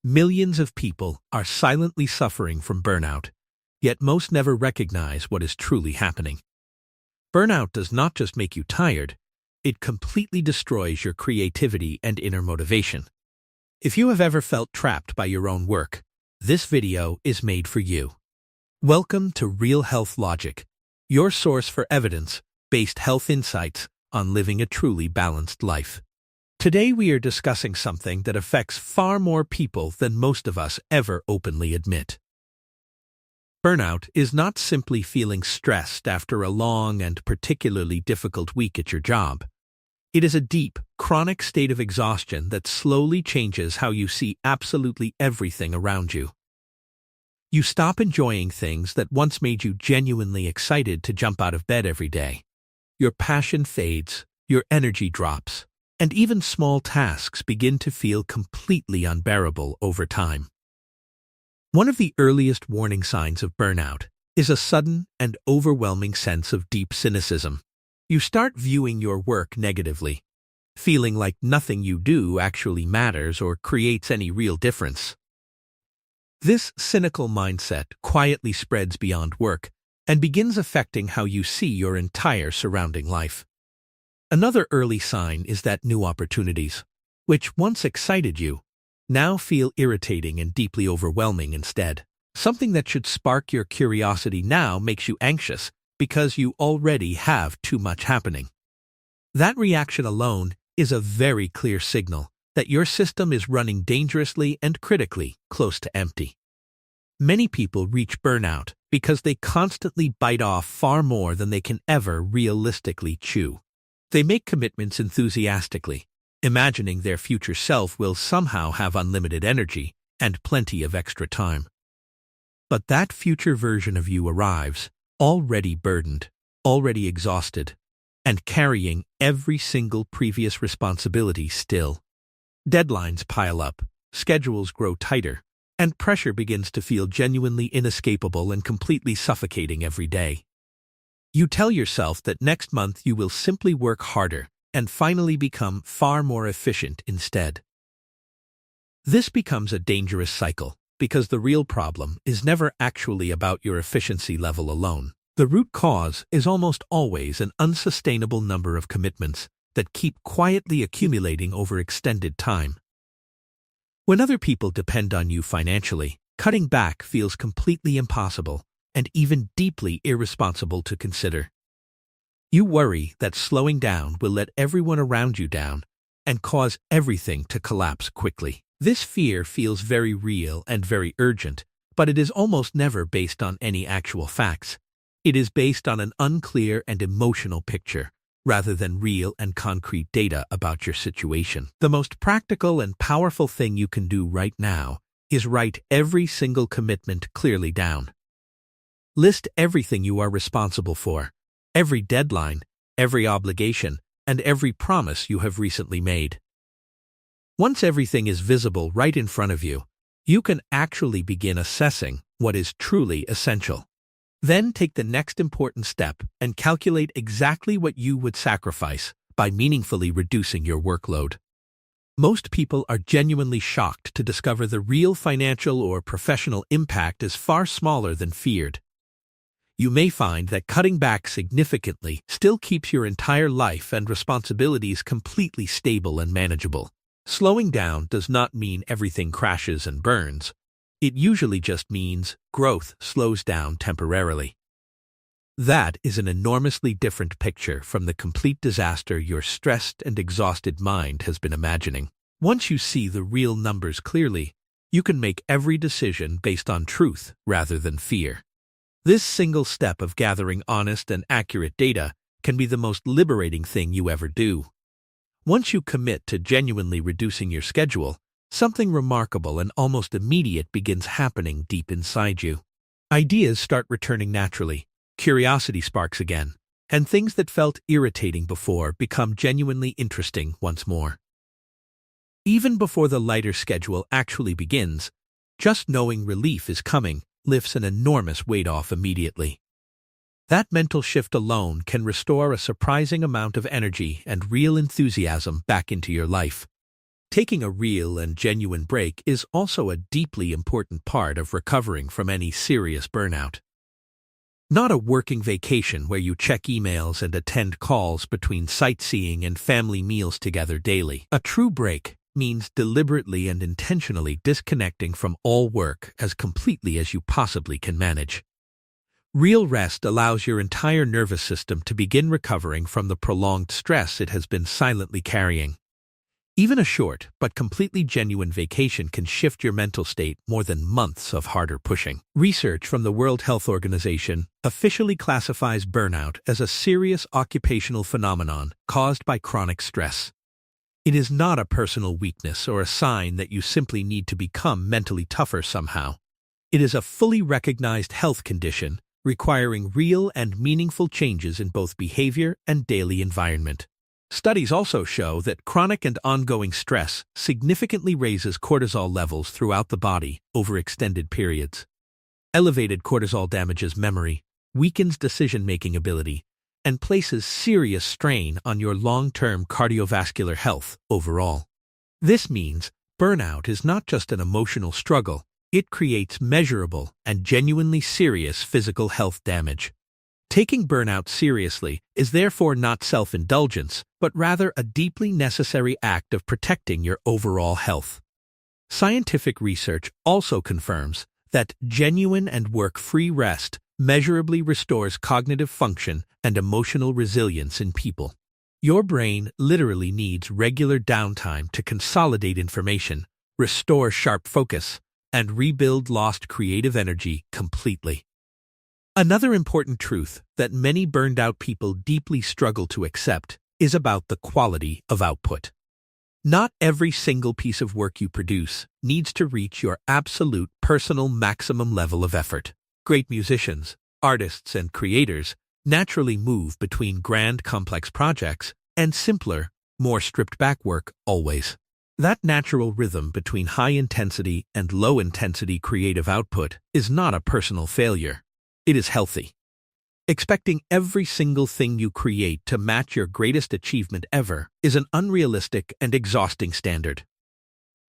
Millions of people are silently suffering from burnout, yet most never recognize what is truly happening. Burnout does not just make you tired, it completely destroys your creativity and inner motivation. If you have ever felt trapped by your own work, this video is made for you. Welcome to Real Health Logic, your source for evidence-based health insights on living a truly balanced life. Today we are discussing something that affects far more people than most of us ever openly admit. Burnout is not simply feeling stressed after a long and particularly difficult week at your job. It is a deep, chronic state of exhaustion that slowly changes how you see absolutely everything around you. You stop enjoying things that once made you genuinely excited to jump out of bed every day. Your passion fades, your energy drops, and even small tasks begin to feel completely unbearable over time. One of the earliest warning signs of burnout is a sudden and overwhelming sense of deep cynicism. You start viewing your work negatively, feeling like nothing you do actually matters or creates any real difference. This cynical mindset quietly spreads beyond work and begins affecting how you see your entire surrounding life. Another early sign is that new opportunities, which once excited you, now feel irritating and deeply overwhelming instead. Something that should spark your curiosity now makes you anxious because you already have too much happening. That reaction alone is a very clear signal that your system is running dangerously and critically close to empty. Many people reach burnout because they constantly bite off far more than they can ever realistically chew. They make commitments enthusiastically, imagining their future self will somehow have unlimited energy and plenty of extra time. But that future version of you arrives, already burdened, already exhausted, and carrying every single previous responsibility still. Deadlines pile up, schedules grow tighter, and pressure begins to feel genuinely inescapable and completely suffocating every day. You tell yourself that next month you will simply work harder and finally become far more efficient instead. This becomes a dangerous cycle because the real problem is never actually about your efficiency level alone. The root cause is almost always an unsustainable number of commitments that keep quietly accumulating over extended time. When other people depend on you financially, cutting back feels completely impossible and even deeply irresponsible to consider. You worry that slowing down will let everyone around you down and cause everything to collapse quickly. This fear feels very real and very urgent, but it is almost never based on any actual facts. It is based on an unclear and emotional picture, rather than real and concrete data about your situation. The most practical and powerful thing you can do right now is write every single commitment clearly down. List everything you are responsible for, every deadline, every obligation, and every promise you have recently made. Once everything is visible right in front of you, you can actually begin assessing what is truly essential. Then take the next important step and calculate exactly what you would sacrifice by meaningfully reducing your workload. Most people are genuinely shocked to discover the real financial or professional impact is far smaller than feared. You may find that cutting back significantly still keeps your entire life and responsibilities completely stable and manageable. Slowing down does not mean everything crashes and burns. It usually just means growth slows down temporarily. That is an enormously different picture from the complete disaster your stressed and exhausted mind has been imagining. Once you see the real numbers clearly, you can make every decision based on truth rather than fear. This single step of gathering honest and accurate data can be the most liberating thing you ever do. Once you commit to genuinely reducing your schedule, something remarkable and almost immediate begins happening deep inside you. Ideas start returning naturally, curiosity sparks again, and things that felt irritating before become genuinely interesting once more. Even before the lighter schedule actually begins, just knowing relief is coming lifts an enormous weight off immediately. That mental shift alone can restore a surprising amount of energy and real enthusiasm back into your life. Taking a real and genuine break is also a deeply important part of recovering from any serious burnout. Not a working vacation where you check emails and attend calls between sightseeing and family meals together daily. A true break means deliberately and intentionally disconnecting from all work as completely as you possibly can manage. Real rest allows your entire nervous system to begin recovering from the prolonged stress it has been silently carrying. Even a short but completely genuine vacation can shift your mental state more than months of harder pushing. Research from the World Health Organization officially classifies burnout as a serious occupational phenomenon caused by chronic stress. It is not a personal weakness or a sign that you simply need to become mentally tougher somehow. It is a fully recognized health condition requiring real and meaningful changes in both behavior and daily environment. Studies also show that chronic and ongoing stress significantly raises cortisol levels throughout the body over extended periods. Elevated cortisol damages memory, weakens decision-making ability, and places serious strain on your long-term cardiovascular health overall. This means burnout is not just an emotional struggle, it creates measurable and genuinely serious physical health damage. Taking burnout seriously is therefore not self-indulgence, but rather a deeply necessary act of protecting your overall health. Scientific research also confirms that genuine and work-free rest measurably restores cognitive function and emotional resilience in people. Your brain literally needs regular downtime to consolidate information, restore sharp focus, and rebuild lost creative energy completely. Another important truth that many burned-out people deeply struggle to accept is about the quality of output. Not every single piece of work you produce needs to reach your absolute personal maximum level of effort. Great musicians, artists, and creators naturally move between grand, complex projects and simpler, more stripped-back work always. That natural rhythm between high-intensity and low-intensity creative output is not a personal failure. It is healthy. Expecting every single thing you create to match your greatest achievement ever is an unrealistic and exhausting standard.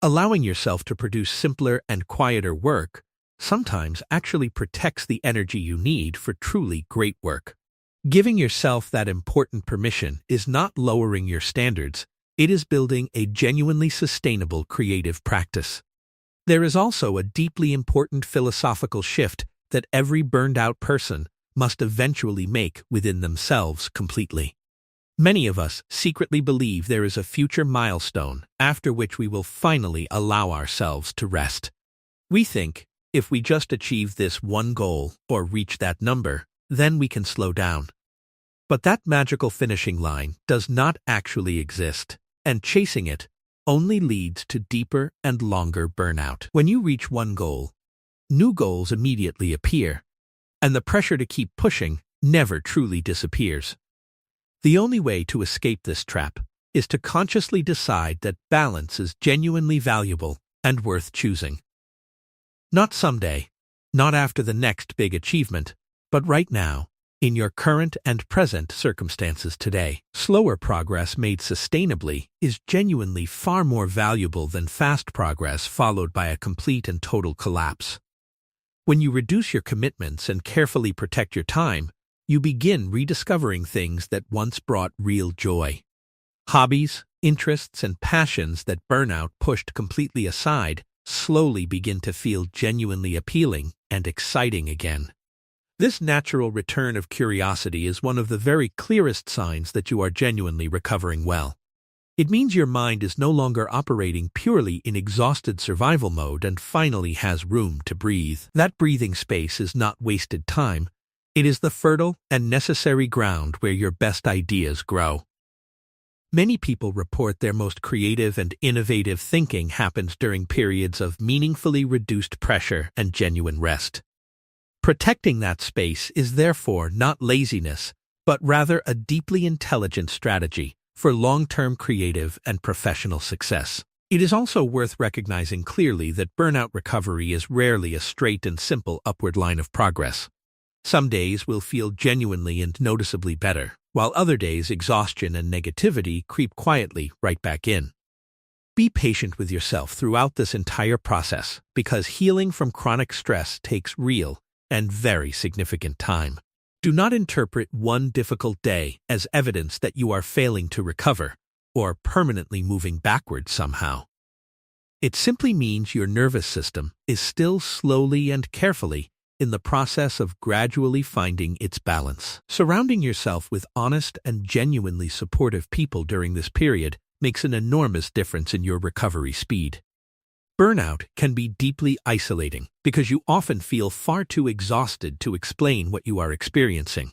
Allowing yourself to produce simpler and quieter work sometimes actually protects the energy you need for truly great work. Giving yourself that important permission is not lowering your standards, it is building a genuinely sustainable creative practice. There is also a deeply important philosophical shift that every burned-out person must eventually make within themselves completely. Many of us secretly believe there is a future milestone after which we will finally allow ourselves to rest. We think, if we just achieve this one goal or reach that number, then we can slow down. But that magical finishing line does not actually exist, and chasing it only leads to deeper and longer burnout. When you reach one goal, new goals immediately appear, and the pressure to keep pushing never truly disappears. The only way to escape this trap is to consciously decide that balance is genuinely valuable and worth choosing. Not someday, not after the next big achievement, but right now, in your current and present circumstances today. Slower progress made sustainably is genuinely far more valuable than fast progress followed by a complete and total collapse. When you reduce your commitments and carefully protect your time, you begin rediscovering things that once brought real joy. Hobbies, interests, and passions that burnout pushed completely aside slowly begin to feel genuinely appealing and exciting again. This natural return of curiosity is one of the very clearest signs that you are genuinely recovering well. It means your mind is no longer operating purely in exhausted survival mode and finally has room to breathe. That breathing space is not wasted time. It is the fertile and necessary ground where your best ideas grow. Many people report their most creative and innovative thinking happens during periods of meaningfully reduced pressure and genuine rest. Protecting that space is therefore not laziness, but rather a deeply intelligent strategy for long-term creative and professional success. It is also worth recognizing clearly that burnout recovery is rarely a straight and simple upward line of progress. Some days will feel genuinely and noticeably better, while other days exhaustion and negativity creep quietly right back in. Be patient with yourself throughout this entire process because healing from chronic stress takes real and very significant time. Do not interpret one difficult day as evidence that you are failing to recover or permanently moving backward somehow. It simply means your nervous system is still slowly and carefully in the process of gradually finding its balance. Surrounding yourself with honest and genuinely supportive people during this period makes an enormous difference in your recovery speed. Burnout can be deeply isolating because you often feel far too exhausted to explain what you are experiencing.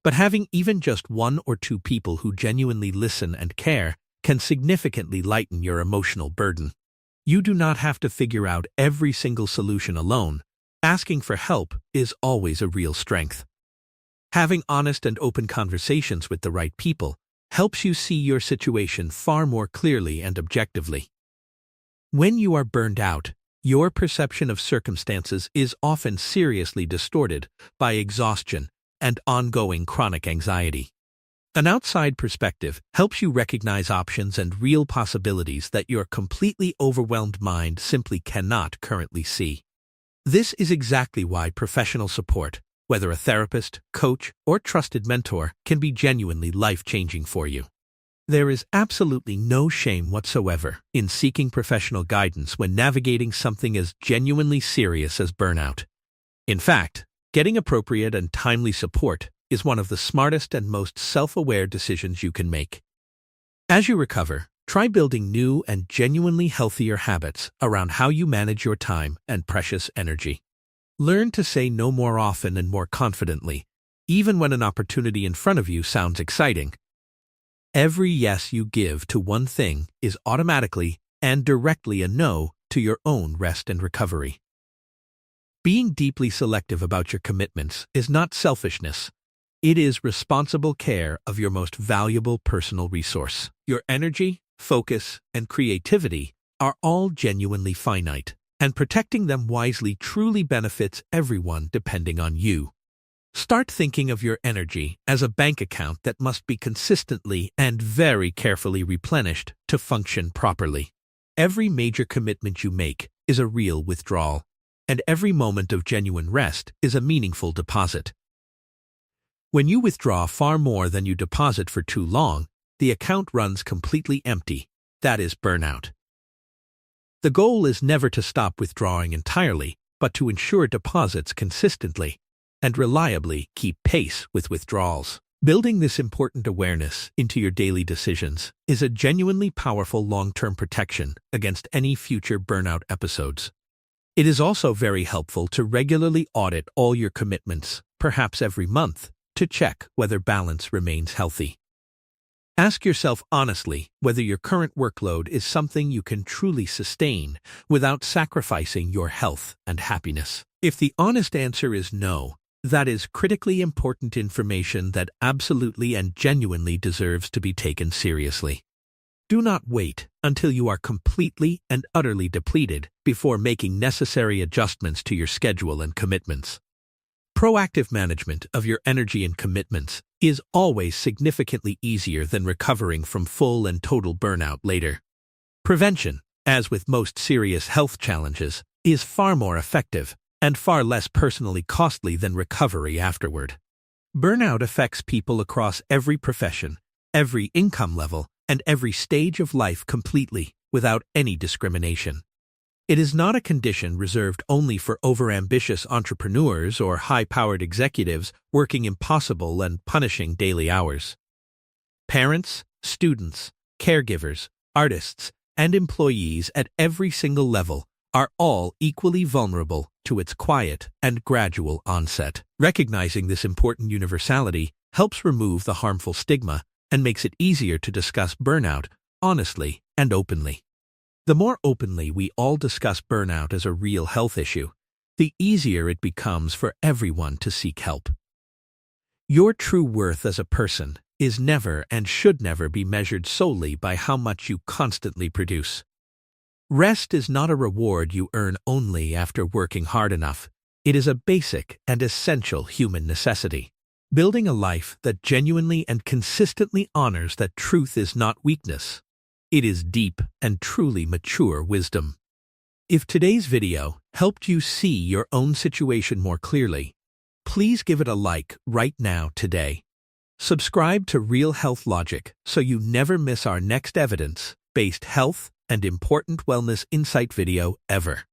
But having even just one or two people who genuinely listen and care can significantly lighten your emotional burden. You do not have to figure out every single solution alone. Asking for help is always a real strength. Having honest and open conversations with the right people helps you see your situation far more clearly and objectively. When you are burned out, your perception of circumstances is often seriously distorted by exhaustion and ongoing chronic anxiety. An outside perspective helps you recognize options and real possibilities that your completely overwhelmed mind simply cannot currently see. This is exactly why professional support, whether a therapist, coach, or trusted mentor, can be genuinely life-changing for you. There is absolutely no shame whatsoever in seeking professional guidance when navigating something as genuinely serious as burnout. In fact, getting appropriate and timely support is one of the smartest and most self-aware decisions you can make. As you recover, try building new and genuinely healthier habits around how you manage your time and precious energy. Learn to say no more often and more confidently, even when an opportunity in front of you sounds exciting. Every yes you give to one thing is automatically and directly a no to your own rest and recovery. Being deeply selective about your commitments is not selfishness. It is responsible care of your most valuable personal resource. Your energy, focus, and creativity are all genuinely finite, and protecting them wisely truly benefits everyone depending on you. Start thinking of your energy as a bank account that must be consistently and very carefully replenished to function properly. Every major commitment you make is a real withdrawal, and every moment of genuine rest is a meaningful deposit. When you withdraw far more than you deposit for too long, the account runs completely empty. That is burnout. The goal is never to stop withdrawing entirely, but to ensure deposits consistently and reliably keep pace with withdrawals. Building this important awareness into your daily decisions is a genuinely powerful long-term protection against any future burnout episodes. It is also very helpful to regularly audit all your commitments, perhaps every month, to check whether balance remains healthy. Ask yourself honestly whether your current workload is something you can truly sustain without sacrificing your health and happiness. If the honest answer is no, that is critically important information that absolutely and genuinely deserves to be taken seriously. Do not wait until you are completely and utterly depleted before making necessary adjustments to your schedule and commitments. Proactive management of your energy and commitments is always significantly easier than recovering from full and total burnout later. Prevention, as with most serious health challenges, is far more effective and far less personally costly than recovery afterward. Burnout affects people across every profession, every income level, and every stage of life completely, without any discrimination. It is not a condition reserved only for overambitious entrepreneurs or high-powered executives working impossible and punishing daily hours. Parents, students, caregivers, artists, and employees at every single level are all equally vulnerable to its quiet and gradual onset. Recognizing this important universality helps remove the harmful stigma and makes it easier to discuss burnout honestly and openly. The more openly we all discuss burnout as a real health issue, the easier it becomes for everyone to seek help. Your true worth as a person is never and should never be measured solely by how much you constantly produce. Rest is not a reward you earn only after working hard enough. It is a basic and essential human necessity. Building a life that genuinely and consistently honors that truth is not weakness, It is deep and truly mature wisdom. If today's video helped you see your own situation more clearly, please give it a like right now today. Subscribe to Real Health Logic so you never miss our next evidence-based health and important wellness insight video ever.